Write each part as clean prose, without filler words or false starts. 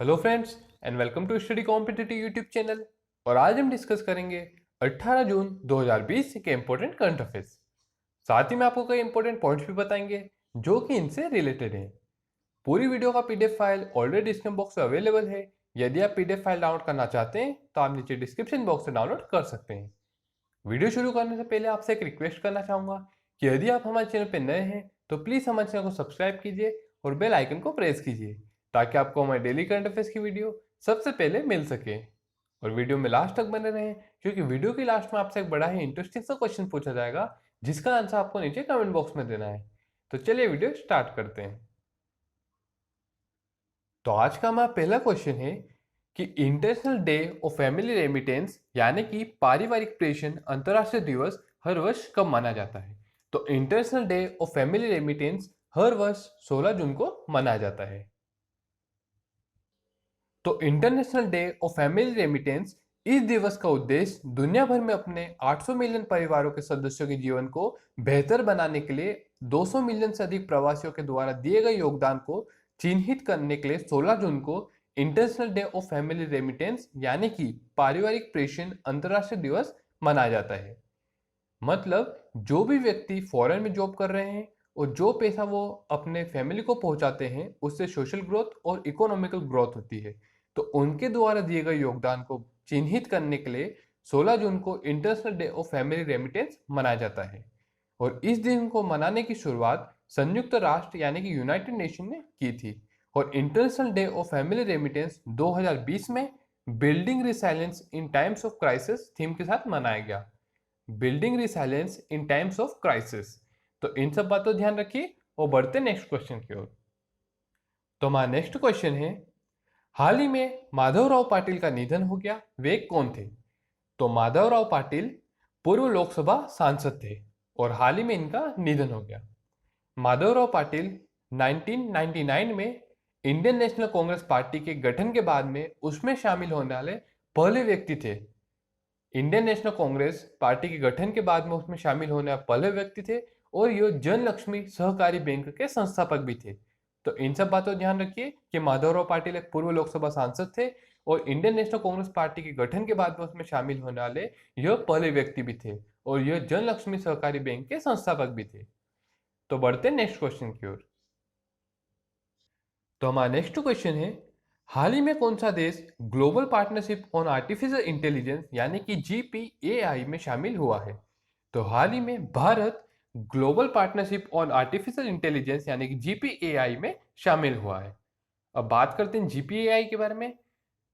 Hello friends and welcome to study competitive YouTube channel. और आज हम डिस्कस करेंगे 18 जून 2020 के इंपॉर्टेंट करंट अफेयर्स। साथ ही में आपको कई इंपॉर्टेंट पॉइंट्स भी बताएंगे जो कि इनसे रिलेटेड हैं। पूरी वीडियो का PDF file already description box में अवेलेबल है। यदि आप पीडीएफ फाइल डाउनलोड करना चाहते हैं तो आप नीचे डिस्क्रिप्शन बॉक्स से डाउनलोड कर सकते हैं। वीडियो शुरू करने से पहले आपसे एक रिक्वेस्ट करना चाहूंगा कि यदि आप हमारे चैनल पर नए हैं तो प्लीज़ हमारे चैनल को सब्सक्राइब कीजिए और बेल आइकन को प्रेस कीजिए ताकि आपको हमारे डेली करंट अफेयर्स की वीडियो सबसे पहले मिल सके। और वीडियो में लास्ट तक बने रहें क्योंकि वीडियो के लास्ट में आपसे एक बड़ा ही इंटरेस्टिंग सा क्वेश्चन पूछा जाएगा जिसका आंसर आपको नीचे कमेंट बॉक्स में देना है। तो चलिए वीडियो स्टार्ट करते हैं। तो आज का हमारा पहला क्वेश्चन है कि international day of family remittance यानी कि पारिवारिक प्रेषण अंतर्राष्ट्रीय दिवस हर वर्ष कब माना जाता है। तो international day of family remittance हर वर्ष 16 जून को मनाया जाता है। तो international day of family remittance इस दिवस का उद्देश्य दुनिया भर में अपने 800 मिलियन परिवारों के सदस्यों के जीवन को बेहतर बनाने के लिए 200 मिलियन से अधिक प्रवासियों के द्वारा दिए गए योगदान को चिन्हित करने के लिए 16 जून को international day of family remittance यानी कि पारिवारिक प्रेषण अंतर्राष्ट्रीय दिवस मनाया जाता है। मतलब जो भी व्यक्ति फॉरेन में जॉब कर रहे हैं और जो पैसा वो अपने फैमिली को पहुंचाते हैं उससे सोशल ग्रोथ और इकोनॉमिकल ग्रोथ होती है। तो उनके द्वारा दिए गए योगदान को चिन्हित करने के लिए 16 जून को international day of family remittance मनाया जाता है। और इस दिन को मनाने की शुरुआत संयुक्त राष्ट्र यानी कि यूनाइटेड नेशन ने की थी। और international day of family remittance 2020 में building resilience in times of crisis theme के साथ मनाया गया। Building resilience in times of crisis. तो इन सब बातों ध्यान रखिए और बढ़ते नेक्स्ट क्वेश्चन की ओर। तो हमारा नेक्स्ट क्वेश्चन है, हाल ही में माधवराव पाटिल का निधन हो गया, वे कौन थे। तो माधवराव पाटिल पूर्व लोकसभा सांसद थे और हाल ही में इनका निधन हो गया। माधवराव पाटिल 1999 में इंडियन नेशनल कांग्रेस पार्टी के गठन के बाद में उसमें शामिल होने वाले पहले व्यक्ति थे। इंडियन नेशनल कांग्रेस पार्टी के गठन के बाद में उसमें शामिल होने वाले पहले व्यक्ति थे और ये जन लक्ष्मी सहकारी बैंक के संस्थापक भी थे। तो इन सब बातों ध्यान रखिए कि माधवराव पाटिल एक पूर्व लोकसभा सांसद थे और इंडियन नेशनल कांग्रेस पार्टी के गठन के बाद में उसमें शामिल होने वाले यह पहले व्यक्ति भी थे और यह जन लक्ष्मी सहकारी बैंक के संस्थापक भी थे। तो बढ़ते नेक्स्ट क्वेश्चन की ओर। तो हमारा नेक्स्ट क्वेश्चन है, हाल ही में कौन सा देश global partnership on artificial intelligence यानी कि जीपीएआई में शामिल हुआ है। तो हाल ही में Bharat global partnership on artificial intelligence यानी कि जीपीएआई में शामिल हुआ है। अब बात करते हैं जीपीएआई के बारे में।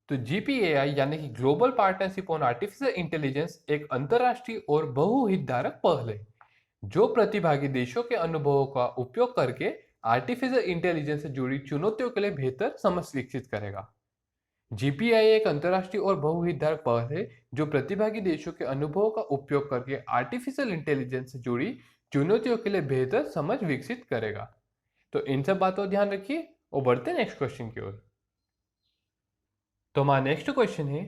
तो जीपीएआई यानी कि global partnership on artificial intelligence एक अंतर्राष्ट्रीय और बहुहितधारक पहल है जो प्रतिभागी देशों के अनुभवों का उपयोग करके आर्टिफिशियल इंटेलिजेंस से जुड़ी चुनौतियों के लिए बेहतर समझ विकसित करेगा। जीपीआई एक अंतर्राष्ट्रीय और बहुहितधारक पहल है जो प्रतिभागी देशों के अनुभवों का उपयोग करके आर्टिफिशियल इंटेलिजेंस से जुड़ी चुनौतियों के लिए बेहतर समझ विकसित करेगा। तो इन सब बातों ध्यान रखिए और बढ़ते नेक्स्ट क्वेश्चन की ओर। तो हमारा नेक्स्ट क्वेश्चन है,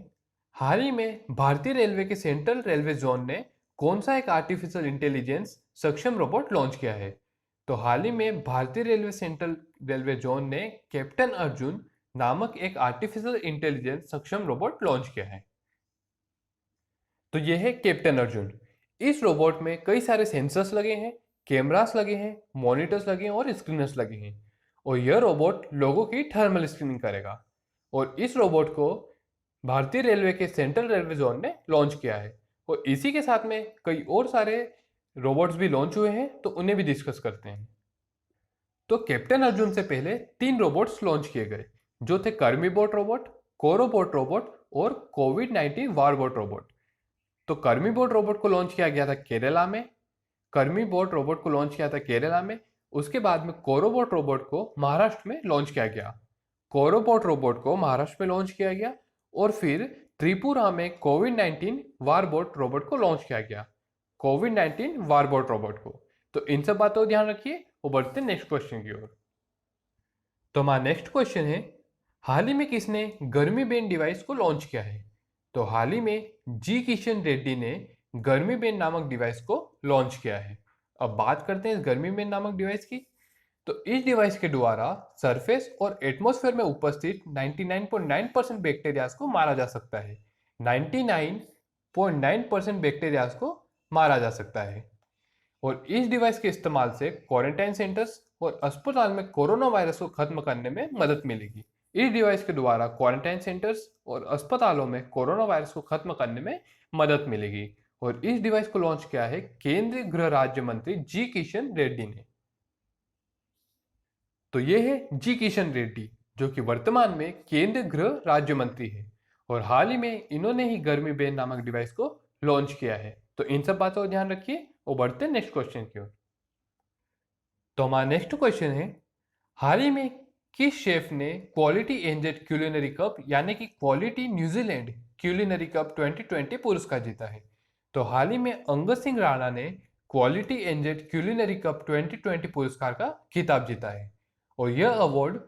हाल ही में भारतीय रेलवे के सेंट्रल रेलवे जोन ने कौन सा एक आर्टिफिशियल इंटेलिजेंस सक्षम रोबोट लॉन्च किया है। तो हाल ही में भारतीय रेलवे सेंट्रल रेलवे जोन ने कैप्टन अर्जुन नामक एक आर्टिफिशियल इंटेलिजेंस सक्षम रोबोट लॉन्च किया है। तो यह है कैप्टन अर्जुन। इस रोबोट में कई सारे सेंसर्स लगे हैं, कैमरास लगे हैं, मॉनिटर्स लगे हैं और स्क्रीनर्स लगे हैं और यह रोबोट लोगों की थर्मल स्क्रीनिंग करेगा। और इस रोबोट को भारतीय रेलवे के सेंट्रल रेलवे जोन ने लॉन्च किया है और इसी के साथ में कई और सारे रोबोट्स भी लॉन्च हुए हैं तो उन्हें भी डिस्कस करते हैं। तो कैप्टन अर्जुन से पहले 3 रोबोट्स लॉन्च किए गए जो थे कर्मीबोट रोबोट, कोरोबोट रोबोट और कोविड-19 वारबोट रोबोट। तो कर्मीबोट रोबोट को लॉन्च किया गया था केरला में। कर्मीबोट रोबोट को लॉन्च किया था केरला में। उसके बाद में कोरोबोट रोबोट को महाराष्ट्र में लॉन्च किया गया। कोरोबोट रोबोट को महाराष्ट्र में लॉन्च किया गया और फिर त्रिपुरा में कोविड-19 वारबोट रोबोट को लॉन्च किया गया। कोविड-19 वारबोट रोबोट को। तो इन सब बातों को ध्यान रखिए और बढ़ते नेक्स्ट क्वेश्चन की ओर। तो हमारा नेक्स्ट क्वेश्चन है, हाल ही में किसने गर्मी बैंड डिवाइस को लॉन्च किया है। तो हाल ही में जी किशन रेड्डी ने गर्मी बैंड नामक डिवाइस को लॉन्च किया है। अब बात करते हैं इस गर्मी बैंड नामक डिवाइस की। तो इस डिवाइस के द्वारा सरफेस और एटमॉस्फेयर में उपस्थित 99.9% बैक्टीरियाज को मारा जा सकता है। 99.9% बैक्टीरियाज को मारा जा सकता है। और इस डिवाइस के इस्तेमाल से क्वारंटाइन सेंटर्स और अस्पताल में कोरोना वायरस को खत्म करने में मदद मिलेगी। इस डिवाइस के द्वारा क्वारंटाइन सेंटर्स और अस्पतालों में कोरोना वायरस को खत्म करने में मदद मिलेगी। और इस डिवाइस को लॉन्च किया है केंद्रीय गृह राज्य मंत्री जी किशन रेड्डी ने। तो ये है जी किशन रेड्डी, जो कि वर्तमान में केंद्रीय गृह राज्य मंत्री है। और हाल ही में इन्होंने ही गर्मी बेन नामक डिवाइस को लॉन्च किया है। तो इन सब बातों का ध्यान रखिए और बढ़ते हैं नेक्स्ट क्वेश्चन की ओर। तो हमारा नेक्स्ट क्वेश्चन है, हाल ही में किस शेफ ने क्वालिटी एनजेड क्यूलिनरी कप यानी कि क्वालिटी न्यूजीलैंड क्यूलिनरी कप 2020 पुरस्कार जीता है? तो हाल ही में अंगद सिंह राणा ने क्वालिटी एनजेड क्यूलिनरी कप 2020 पुरस्कार का खिताब जीता है। और यह अवार्ड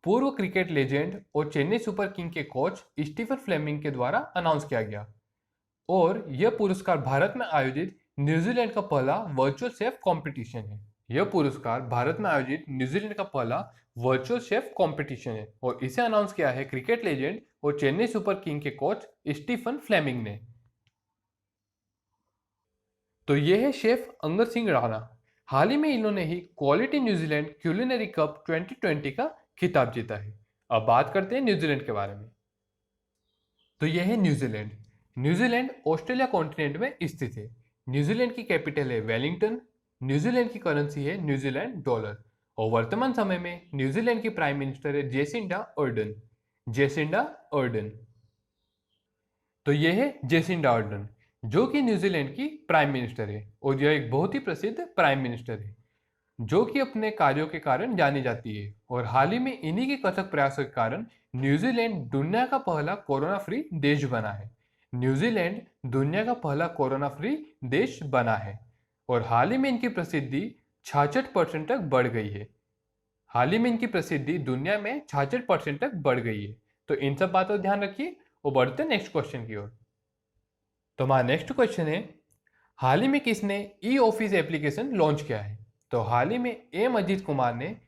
पूर्व क्रिकेट लेजेंड और चेन्नई सुपर किंग के कोच स्टीफन फ्लेमिंग के द्वारा अनाउंस किया गया। और यह पुरस्कार भारत में आयोजित न्यूजीलैंड का पहला वर्चुअल शेफ कंपटीशन है। यह पुरस्कार भारत में आयोजित न्यूजीलैंड का पहला वर्चुअल शेफ कंपटीशन है और इसे अनाउंस किया है क्रिकेट लेजेंड और चेन्नई सुपर किंग के कोच स्टीफन फ्लेमिंग ने। तो यह है शेफ अंगद सिंह राणा। हाल ही में इन्होंने ही क्वालिटी न्यूजीलैंड क्यूलिनरी कप 2020 का खिताब जीता है। अब बात करते हैं न्यूजीलैंड के बारे में। तो यह है न्यूजीलैंड। न्यूजीलैंड ऑस्ट्रेलिया कॉन्टिनेंट में स्थित है। न्यूजीलैंड की कैपिटल है वेलिंगटन। न्यूजीलैंड की करेंसी है न्यूजीलैंड डॉलर। और वर्तमान समय में न्यूजीलैंड की प्राइम मिनिस्टर है जेसिंडा अर्डन। Jacinda Ardern. तो यह है जेसिंडा अर्डन, जो कि न्यूजीलैंड की प्राइम मिनिस्टर है और यह एक बहुत ही प्रसिद्ध प्राइम मिनिस्टर है, जो कि अपने कार्यों के कारण जानी जाती है। और हाल ही में इन्हीं के कथक प्रयासों के कारण न्यूजीलैंड दुनिया का पहला कोरोना फ्री देश बना है। न्यूजीलैंड दुनिया का पहला कोरोना फ्री देश बना है। और हाल ही में इनकी प्रसिद्धि 66% तक बढ़ गई है। हाल ही में इनकी प्रसिद्धि दुनिया में 66% तक बढ़ गई है। तो इन सब बातों का ध्यान रखिए और बढ़ते हैं नेक्स्ट क्वेश्चन की ओर। तो हमारा नेक्स्ट क्वेश्चन है, हाल ही में किसने ई ऑफिस एप्लीकेशन लॉन्च किया है? तो हाल ही में एम अजीत कुमार ने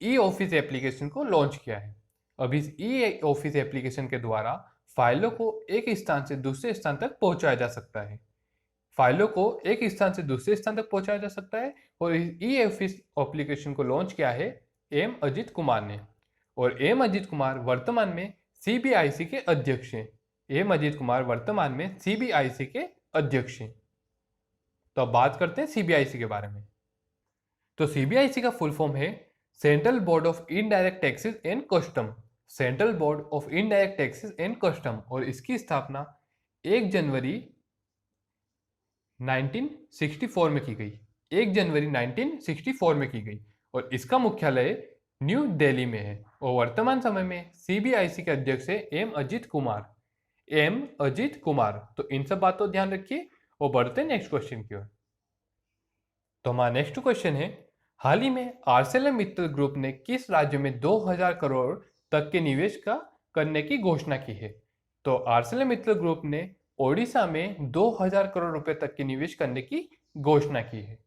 ई ऑफिस एप्लीकेशन को लॉन्च किया है। अब इस ई ऑफिस एप्लीकेशन के द्वारा फाइलों को एक स्थान से दूसरे स्थान तक पहुंचाया जा सकता है। फाइलों को एक स्थान से दूसरे स्थान तक पहुंचाया जा सकता है। और इस ई ऑफिस एप्लीकेशन को लॉन्च किया है एम अजीत कुमार ने। और एम अजीत कुमार वर्तमान में सीबीआईसी के अध्यक्ष हैं। एम अजीत कुमार वर्तमान में सीबीआईसी के अध्यक्ष हैं। तो अब बात करते हैं सीबीआईसी के बारे में। तो सीबीआईसी का फुल फॉर्म है central board of indirect taxes and custom. Central board of indirect taxes and custom. और इसकी स्थापना 1 जनवरी 1964 में की गई। 1 जनवरी 1964 में की गई। और इसका मुख्यालय न्यू दिल्ली में है। और वर्तमान समय में सीबीआईसी के अध्यक्ष है एम अजीत कुमार। एम अजीत कुमार। तो इन सब बातों ध्यान रखिए और बढ़ते हैं नेक्स्ट क्वेश्चन की ओर। तो हमारा नेक्स्ट क्वेश्चन है, हाल ही में आर्सेलर मित्तल ग्रुप ने किस राज्य में 2000 करोड़ तक के निवेश का करने की घोषणा की है? तो आर्सेलर मित्तल ग्रुप ने ओडिशा में 2000 करोड़ रुपए तक के निवेश करने की घोषणा की है।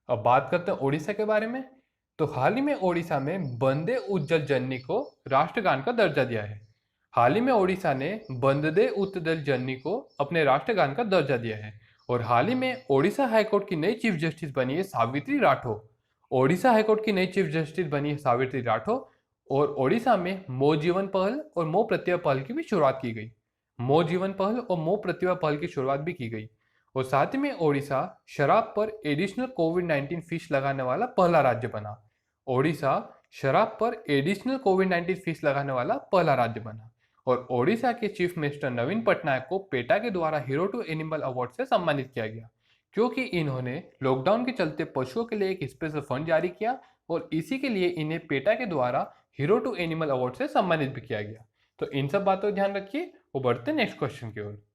अब बात करते हैं ओडिशा के बारे में। तो हाल ही में ओडिशा में वंदे उत्कल जननी को राष्ट्रगान का दर्जा दिया है। हाल ही में ओडिशा ने वंदे उत्कल जननी को अपने राष्ट्रगान का दर्जा दिया है। और हाल ही में ओडिशा हाईकोर्ट की नई चीफ जस्टिस बनी है सावित्री राठौर। ओडिशा हाईकोर्ट की नई चीफ जस्टिस बनी है सावित्री राठौर। और ओडिशा में मो जीवन पहल और मो प्रतिभा पहल की भी शुरुआत की गई। मो जीवन पहल और मो प्रतिभा पहल की शुरुआत भी की गई। और साथ ही में ओडिशा शराब पर एडिशनल कोविड-19 फीस लगाने वाला पहला राज्य बना। ओडिशा शराब पर एडिशनल कोविड-19 फीस लगाने वाला पहला राज्य बना। और ओडिशा के चीफ मिनिस्टर नवीन पटनायक को पेटा के द्वारा हीरो टू एनिमल अवार्ड से सम्मानित किया गया, क्योंकि इन्होंने लॉकडाउन के चलते पशुओं के लिए एक स्पेशल फंड जारी किया और इसी के लिए इन्हें पेटा के द्वारा हीरो टू एनिमल अवार्ड से सम्मानित भी किया गया। तो इन सब बातों का ध्यान रखिए और बढ़ते नेक्स्ट क्वेश्चन की ओर।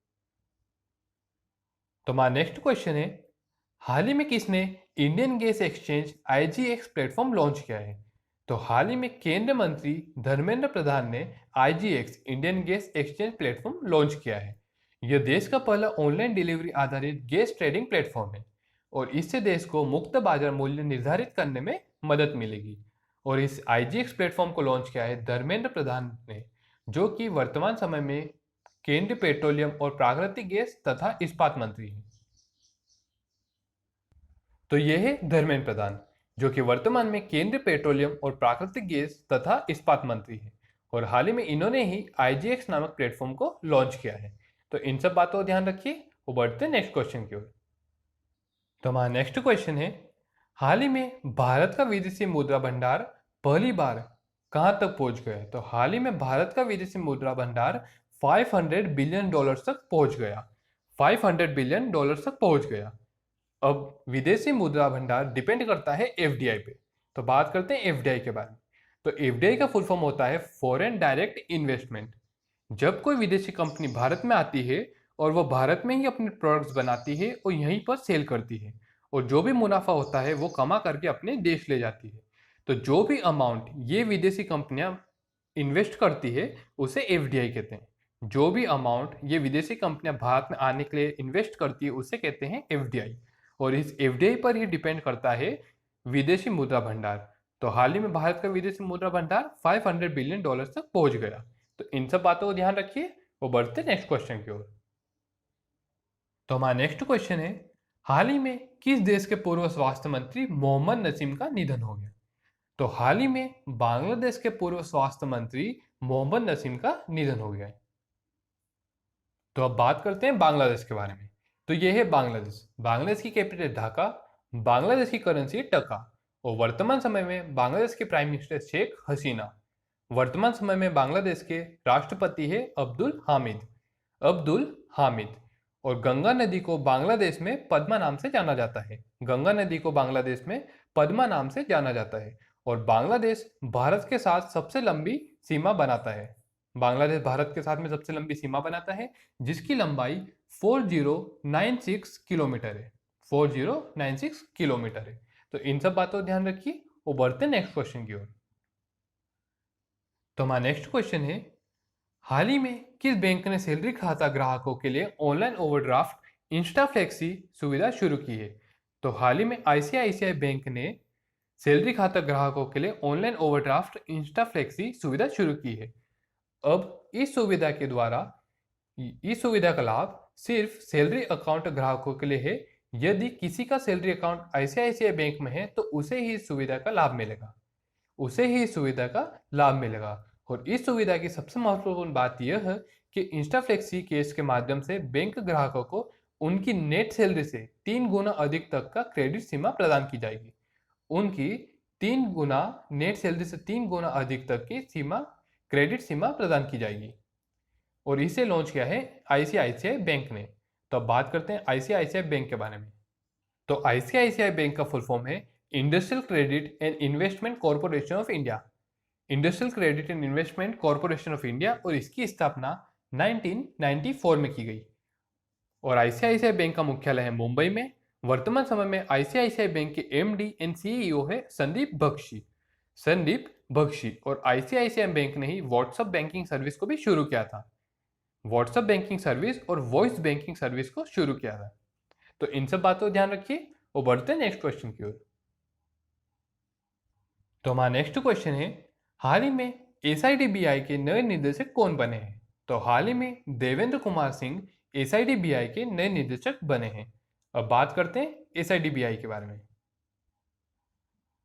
तो हमारा नेक्स्ट क्वेश्चन है, हाल ही में किसने Indian gas exchange IGX platform launch किया है? तो हाल ही में केंद्रीय मंत्री धर्मेंद्र प्रधान ने IGX Indian gas exchange platform launch किया है। यह देश का पहला ऑनलाइन डिलीवरी आधारित गैस ट्रेडिंग प्लेटफॉर्म है और इससे देश को मुक्त बाजार मूल्य निर्धारित करने में मदद मिलेगी। और इस IGX प्लेटफॉर्म को लॉन्च किया है धर्मेंद्र प्रधान ने, जो कि वर्तमान समय में केंद्रीय पेट्रोलियम और प्राकृतिक गैस तथा इस्पात मंत्री हैं। तो यह है धर्मेंद्र प्रधान, जो कि वर्तमान में केंद्रीय पेट्रोलियम और प्राकृतिक गैस तथा इस्पात मंत्री हैं, और हाल ही में इन्होंने ही IGX नामक प्लेटफॉर्म को लॉन्च किया है। तो इन सब बातों का ध्यान रखिए। वो बढ़ते हैं नेक्स्ट क्वेश्चन की ओर। तो हमारा नेक्स्ट क्वेश्चन है, हाल ही में भारत का विदेशी मुद्रा भंडार पहली बार कहां तक पहुंच गया है? तो हाल ही में भारत का विदेशी मुद्रा भंडार $500 बिलियन तक पहुंच गया। $500 बिलियन तक पहुंच गया। अब विदेशी मुद्रा भंडार डिपेंड करता है FDI पे। तो बात करते हैं FDI के बारे में। तो FDI का फुल फॉर्म होता है फॉरेन डायरेक्ट इन्वेस्टमेंट। जब कोई विदेशी कंपनी भारत में आती है और वो भारत में ही अपने प्रोडक्ट्स बनाती है और यहीं पर सेल करती है, और जो भी मुनाफा होता है वो कमा करके अपने देश ले जाती है। तो जो भी अमाउंट ये विदेशी कंपनियां इन्वेस्ट करती है उसे FDI कहते हैं। जो भी अमाउंट ये विदेशी कंपनियां भारत में आने के लिए इन्वेस्ट करती है उसे कहते हैं FDI। और इस FDI पर ही डिपेंड करता है विदेशी मुद्रा भंडार। तो हाल ही में भारत का विदेशी मुद्रा भंडार $500 बिलियन तक पहुंच गया। तो इन सब बातों को ध्यान रखिए। वो बढ़ते नेक्स्ट क्वेश्चन की ओर। तो हमारा नेक्स्ट क्वेश्चन है, हाल ही में किस देश के पूर्व स्वास्थ्य मंत्री मोहम्मद नसीम का निधन हो गया? तो हाल ही में बांग्लादेश के पूर्व स्वास्थ्य मंत्री मोहम्मद नसीम का निधन हो गया है। तो अब बात करते हैं बांग्लादेश के बारे में। तो यह है बांग्लादेश। बांग्लादेश की कैपिटल ढाका, बांग्लादेश की करेंसी है टका, और वर्तमान समय में बांग्लादेश के प्राइम मिनिस्टर शेख हसीना। वर्तमान समय में बांग्लादेश के राष्ट्रपति है अब्दुल हामिद। अब्दुल हामिद। और गंगा नदी को बांग्लादेश में पद्मा नाम से जाना जाता है। गंगा नदी को बांग्लादेश में पद्मा नाम से जाना जाता है। और बांग्लादेश भारत के साथ सबसे लंबी सीमा बनाता है। बांग्लादेश भारत के साथ में सबसे लंबी सीमा बनाता है, जिसकी लंबाई 4096 किलोमीटर है। 4096 किलोमीटर है। तो इन सब बातों को ध्यान रखिए। वो बढ़ते नेक्स्ट क्वेश्चन की ओर। तो हमारा नेक्स्ट क्वेश्चन है, हाल ही में किस बैंक ने सैलरी खाता ग्राहकों के लिए ऑनलाइन ओवरड्राफ्ट इंस्टाफ्लेक्सी सुविधा शुरू की है? तो हाल ही में ICICI बैंक ने सैलरी खाता ग्राहकों के लिए ऑनलाइन ओवरड्राफ्ट इंस्टाफ्लेक्सी सुविधा शुरू की है। अब इस सुविधा का लाभ सिर्फ सैलरी अकाउंट ग्राहकों के लिए है। यदि किसी का सैलरी अकाउंट ICICI बैंक में है तो उसे ही इस सुविधा का लाभ मिलेगा। और इस सुविधा की सबसे महत्वपूर्ण बात यह है कि इंस्टाफ्लेक्सी केस के माध्यम से बैंक ग्राहकों को उनकी नेट सैलरी से 3 गुना अधिक तक का क्रेडिट सीमा प्रदान की जाएगी। उनकी 3 गुना नेट सैलरी से 3 गुना अधिक तक की क्रेडिट सीमा प्रदान की जाएगी। और इसे लॉन्च किया है ICICI बैंक ने। तो अब बात करते हैं ICICI बैंक के बारे में। तो ICICI बैंक का फुल फॉर्म है industrial credit and investment corporation of India. Industrial credit and investment corporation of India, और इसकी स्थापना 1994 में की गई। और ICICI बैंक का मुख्यालय है मुंबई में। वर्तमान समय में ICICI बैंक के MD एंड CEO है संदीप बख्शी। और ICICI बैंक ने ही व्हाट्सएप बैंकिंग सर्विस को भी शुरू किया था। व्हाट्सएप बैंकिंग सर्विस और वॉइस बैंकिंग सर्विस को शुरू किया था। तो इन सब बातों को ध्यान रखिए। और बढ़ते हैं नेक्स्ट क्वेश्चन की ओर। तो हमारा नेक्स्ट क्वेश्चन है, हाल ही में SIDBI के नए निदेशक कौन बने हैं? तो हाल ही में देवेंद्र कुमार सिंह SIDBI के नए निदेशक बने हैं। अब बात करते हैं SIDBI के बारे में।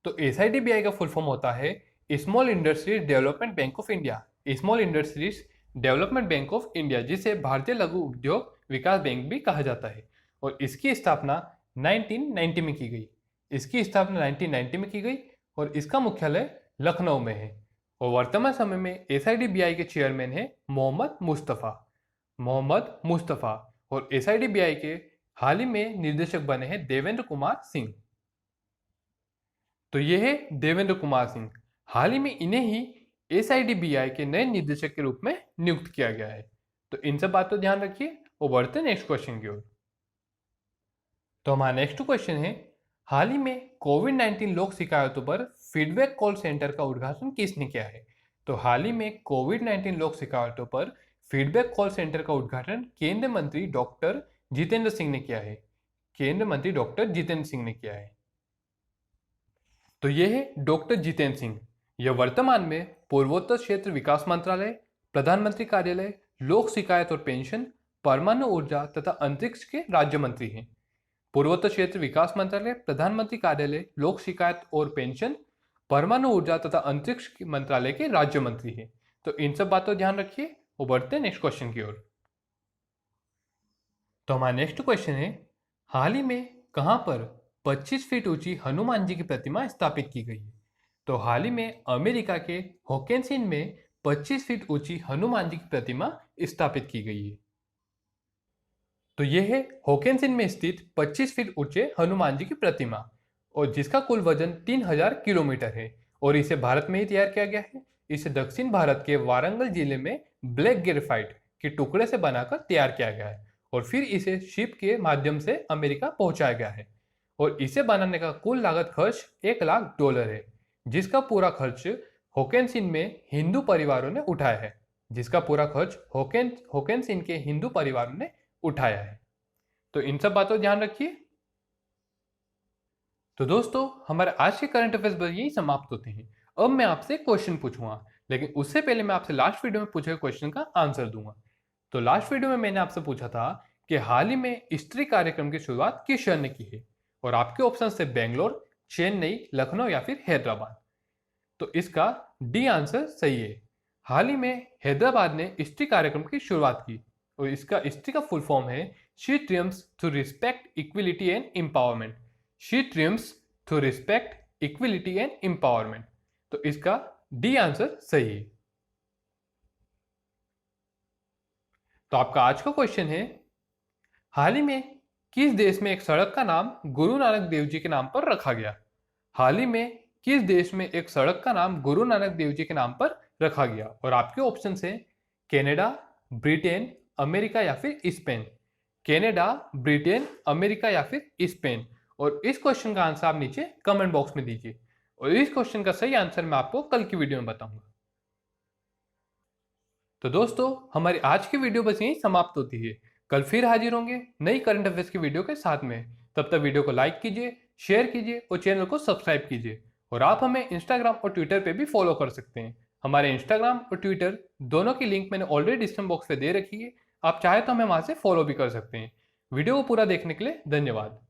तो SIDBI का फुल फॉर्म होता है small industries development bank of India. Small industries development bank of India, जिसे भारतीय लघु उद्योग विकास बैंक भी कहा जाता है। और इसकी स्थापना 1990 में की गई। और इसका मुख्यालय लखनऊ में है। और वर्तमान समय में SIDBI के चेयरमैन है मोहम्मद मुस्तफ़ा। और SIDBI के हाल ही में निर्देशक बने हैं देवेंद्र कुमार सिंह। तो ये है देवेंद्र कुमार सिंह। हाल ही में इन्हें ही SIDBI के नए निर्देशक के रूप में नियुक्त किया गया है। तो इन सब बातों ध्यान रखिए। और बढ़ते नेक्स्ट क्वेश्चन की ओर। तो हमारा नेक्स्ट क्वेश्चन है, हाल ही में कोविड-19 लोक शिकायतों पर फीडबैक कॉल सेंटर का उद्घाटन किसने किया है? तो हाल ही में कोविड-19 लोक शिकायतों पर फीडबैक कॉल सेंटर का उद्घाटन केंद्रीय मंत्री डॉक्टर जितेंद्र सिंह ने किया है। तो ये है डॉक्टर जितेंद्र सिंह। यह वर्तमान में पूर्वोत्तर क्षेत्र विकास मंत्रालय, प्रधानमंत्री कार्यालय, लोक शिकायत और पेंशन, परमाणु ऊर्जा तथा अंतरिक्ष के राज्य मंत्री हैं। पूर्वोत्तर क्षेत्र विकास मंत्रालय, प्रधानमंत्री कार्यालय, लोक शिकायत और पेंशन, परमाणु ऊर्जा तथा अंतरिक्ष मंत्रालय के राज्य मंत्री हैं। तो इन सब बातों ध्यान रखिए। वो बढ़ते हैं नेक्स्ट क्वेश्चन की ओर। तो हमारा नेक्स्ट क्वेश्चन है, हाल ही में कहां पर 25 फीट ऊंची हनुमान जी की प्रतिमा स्थापित की गई है? तो हाल ही में अमेरिका के होकेनसिन में 25 फीट ऊंची हनुमान जी की प्रतिमा स्थापित की गई है। तो यह है होकेनसिन में स्थित 25 फीट ऊंचे हनुमान जी की प्रतिमा, और जिसका कुल वजन 3000 किलोमीटर है, और इसे भारत में ही तैयार किया गया है। इसे दक्षिण भारत के वारंगल जिले में ब्लैक ग्रेफाइट के टुकड़े से बनाकर तैयार किया गया है, और फिर इसे शिप के माध्यम से अमेरिका पहुंचाया गया है। और इसे बनाने का कुल लागत खर्च $1,00,000 है, जिसका पूरा खर्च होकेनसिन में हिंदू परिवारों ने उठाया है। जिसका पूरा खर्च होकेनसिन के हिंदू परिवारों ने उठाया है। तो इन सब बातों ध्यान रखिए। तो दोस्तों, हमारे आज के करंट अफेयर्स बस यही समाप्त होते हैं। अब मैं आपसे क्वेश्चन पूछूंगा, लेकिन उससे पहले मैं आपसे लास्ट वीडियो में पूछे क्वेश्चन का आंसर दूंगा। तो लास्ट वीडियो में मैंने आपसे पूछा था कि हाल ही में स्त्री कार्यक्रम की शुरुआत किस शहर ने की है, और आपके ऑप्शन थे बेंगलोर, चेन्नई, लखनऊ या फिर हैदराबाद। तो इसका डी आंसर सही है। हाल ही में हैदराबाद ने स्त्री कार्यक्रम की शुरुआत की, और इसका स्त्री का फुल फॉर्म है she triumphs to respect equality and empowerment. She triumphs to respect equality and empowerment. तो इसका डी आंसर सही है। तो आपका आज का क्वेश्चन है, हाल ही में किस देश में एक सड़क का नाम गुरु नानक देव जी के नाम पर रखा गया? हाल ही में किस देश में एक सड़क का नाम गुरु नानक देव जी के नाम पर रखा गया? और आपके ऑप्शन है कनाडा, ब्रिटेन, अमेरिका या फिर स्पेन। कनाडा, ब्रिटेन, अमेरिका या फिर स्पेन। और इस क्वेश्चन का आंसर आप नीचे कमेंट बॉक्स में दीजिए, और इस क्वेश्चन का सही आंसर मैं आपको कल की वीडियो में बताऊंगा। तो दोस्तों, हमारी आज की वीडियो बस यहीं समाप्त होती है। कल फिर हाजिर होंगे नई करंट अफेयर्स की वीडियो के साथ में। तब तक वीडियो को लाइक कीजिए, शेयर कीजिए और चैनल को सब्सक्राइब कीजिए। और आप हमें इंस्टाग्राम और ट्विटर पे भी फॉलो कर सकते हैं। हमारे इंस्टाग्राम और ट्विटर दोनों की लिंक मैंने ऑलरेडी डिस्क्रिप्शन बॉक्स पे दे रखी है। आप चाहे तो हमें वहां से फॉलो भी कर सकते हैं। वीडियो को पूरा देखने के लिए धन्यवाद।